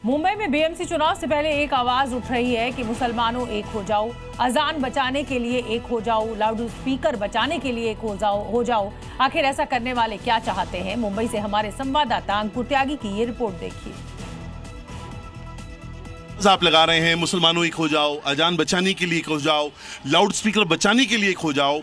मुंबई में बीएमसी चुनाव से पहले एक आवाज उठ रही है कि मुसलमानों एक हो जाओ, अजान बचाने के लिए एक हो जाओ, लाउड स्पीकर बचाने के लिए एक हो जाओ। आखिर ऐसा करने वाले क्या चाहते हैं? मुंबई से हमारे संवाददाता अंकुर त्यागी की ये रिपोर्ट देखिए। आप लगा रहे हैं मुसलमानों एक हो जाओ, अजान बचाने के लिए एक हो जाओ, लाउड स्पीकर बचाने के लिए एक हो जाओ,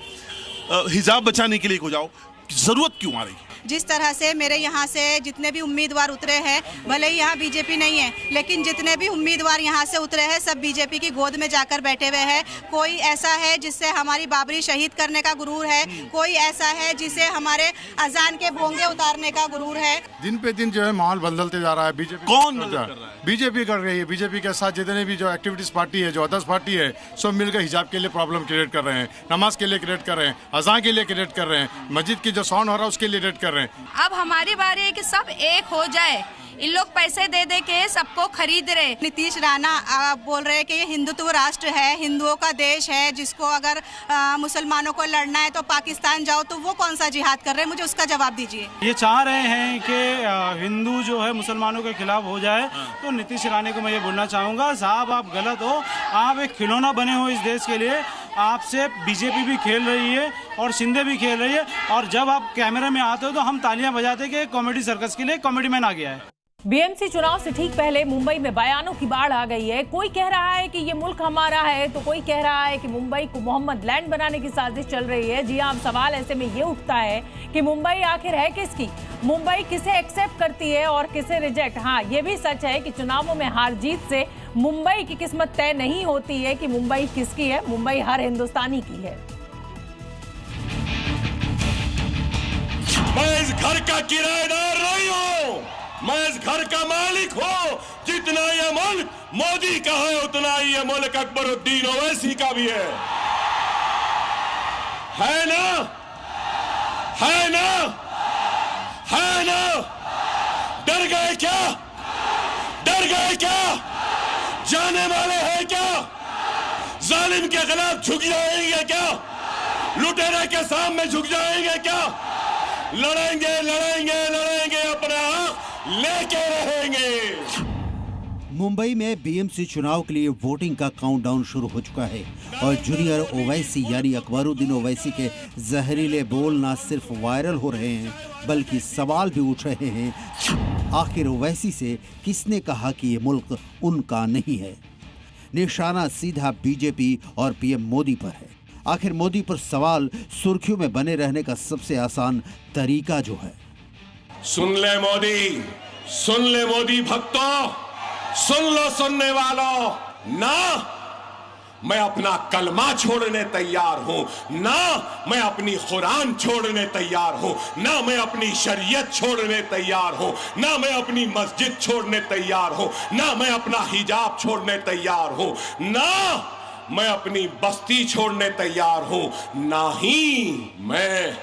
हिजाब बचाने के लिए एक हो जाओ। जरूरत क्यों आ रही है? जिस तरह से मेरे यहाँ से जितने भी उम्मीदवार उतरे हैं, भले ही यहाँ बीजेपी नहीं है, लेकिन जितने भी उम्मीदवार यहाँ से उतरे हैं सब बीजेपी की गोद में जाकर बैठे हुए हैं। कोई ऐसा है जिससे हमारी बाबरी शहीद करने का गुरूर है, कोई ऐसा है जिसे हमारे अजान के भोंगे उतारने का गुरूर है। दिन पे दिन जो है माहौल बदलते जा रहा है। बीजेपी कौन कर रहा है? बीजेपी कर रही है। बीजेपी के साथ जितने भी जो एक्टिविटीज पार्टी है, जो अदर्स पार्टी है, सब मिलकर हिजाब के लिए प्रॉब्लम क्रिएट कर रहे हैं, नमाज के लिए क्रिएट कर रहे हैं, अजान के लिए क्रिएट कर रहे हैं, मस्जिद की जो साउंड हो रहा है उसके लिए क्रिएट कर रहे हैं। अब हमारी बारी है कि सब एक हो जाए। इन लोग पैसे दे दे के सबको खरीद रहे। नीतीश राणा बोल रहे हैं कि ये हिंदुत्व राष्ट्र है, हिंदुओं का देश है, जिसको अगर मुसलमानों को लड़ना है तो पाकिस्तान जाओ। तो वो कौन सा जिहाद कर रहे हैं? मुझे उसका जवाब दीजिए। ये चाह रहे हैं कि हिंदू जो है मुसलमानों के खिलाफ हो जाए। तो नीतीश राणा को मैं ये बोलना चाहूँगा, साहब आप गलत हो। आप एक खिलौना बने हो इस देश के लिए। आपसे बीजेपी भी खेल रही है और शिंदे भी खेल रही है, और जब आप कैमरे में आते हो तो हम तालियां बजाते कि कॉमेडी सर्कस के लिए कॉमेडी मैन आ गया है। बीएमसी चुनाव से ठीक पहले मुंबई में बयानों की बाढ़ आ गई है। कोई कह रहा है कि ये मुल्क हमारा है, तो कोई कह रहा है कि मुंबई को मोहम्मद लैंड बनाने की साजिश चल रही है। जी हाँ, सवाल ऐसे में ये उठता है कि मुंबई आखिर है किसकी? मुंबई किसे एक्सेप्ट करती है और किसे रिजेक्ट? हाँ, ये भी सच है कि चुनावों में हार जीत से मुंबई की किस्मत तय नहीं होती है कि मुंबई किसकी है। मुंबई हर हिंदुस्तानी की है। मैं इस घर का किराएदार नहीं हूं, मैं इस घर का मालिक हूं। जितना ये मुल्क मोदी का है, उतना ही ये मुल्क अकबरुद्दीन ओवैसी का भी है ना? है ना? है ना? डर गए क्या? डर गए क्या? जाने वाले हैं क्या? जालिम के खिलाफ झुक जाएंगे क्या? लुटेरे के सामने झुक जाएंगे क्या? लड़ेंगे लड़ेंगे लड़ेंगे, अपना हक लेके रहेंगे। मुंबई में बीएमसी चुनाव के लिए वोटिंग का काउंटडाउन शुरू हो चुका है और जूनियर ओवैसी यानी अकबरुद्दीन ओवैसी के जहरीले बोल न सिर्फ वायरल हो रहे हैं, बल्कि सवाल भी उठ रहे हैं। आखिर ओवैसी से किसने कहा कि ये मुल्क उनका नहीं है? निशाना सीधा बीजेपी और पीएम मोदी पर है। आखिर मोदी पर सवाल सुर्खियों में बने रहने का सबसे आसान तरीका जो है। सुन ले मोदी भक्तों, सुन लो सुनने वालों, ना मैं अपना कलमा छोड़ने तैयार हूं, ना मैं अपनी कुरान छोड़ने तैयार हूं, ना मैं अपनी शरीयत छोड़ने तैयार हूं, ना मैं अपनी मस्जिद छोड़ने तैयार हूं, ना मैं अपना हिजाब छोड़ने तैयार हूं, ना मैं अपनी बस्ती छोड़ने तैयार हूं, ना ही मैं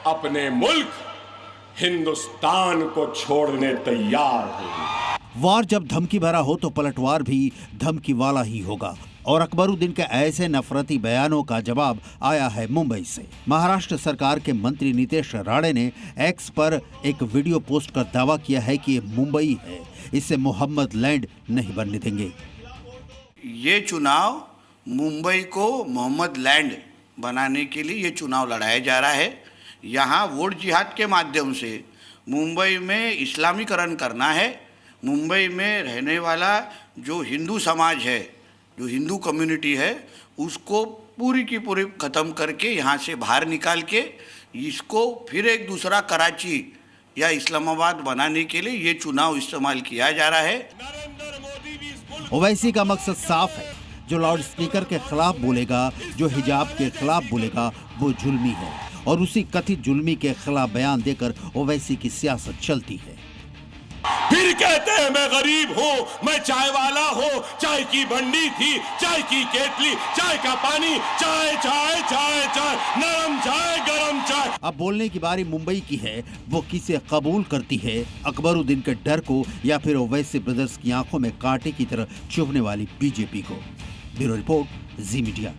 अपने मुल्क हिंदुस्तान को छोड़ने तैयार हूं। वार जब धमकी भरा हो तो पलटवार भी धमकी वाला ही होगा, और अकबरुद्दीन के ऐसे नफरती बयानों का जवाब आया है मुंबई से। महाराष्ट्र सरकार के मंत्री नितेश राणे ने एक्स पर एक वीडियो पोस्ट कर दावा किया है कि ये मुंबई है, इसे मोहम्मद लैंड नहीं बनने देंगे। ये चुनाव मुंबई को मोहम्मद लैंड बनाने के लिए ये चुनाव लड़ाया जा रहा है। यहाँ वोट जिहाद के माध्यम से मुंबई में इस्लामीकरण करना है। मुंबई में रहने वाला जो हिंदू समाज है, जो हिंदू कम्युनिटी है, उसको पूरी की पूरी ख़त्म करके यहाँ से बाहर निकाल के इसको फिर एक दूसरा कराची या इस्लामाबाद बनाने के लिए ये चुनाव इस्तेमाल किया जा रहा है। ओवैसी का मकसद साफ है। जो लाउड स्पीकर के खिलाफ बोलेगा, जो हिजाब के खिलाफ बोलेगा, वो जुल्मी है, और उसी कथित जुल्मी के खिलाफ बयान देकर ओवैसी की सियासत चलती है। फिर कहते हैं मैं गरीब हूँ, मैं चाय वाला हूँ, चाय की बंडी थी, चाय की केतली, चाय का पानी, चाय चाय चाय चाय, नरम चाय गरम चाय। अब बोलने की बारी मुंबई की है। वो किसे कबूल करती है, अकबरुद्दीन के डर को या फिर ओवैसी ब्रदर्स की आंखों में कांटे की तरह चुभने वाली बीजेपी को? ब्यूरो रिपोर्ट, जी मीडिया।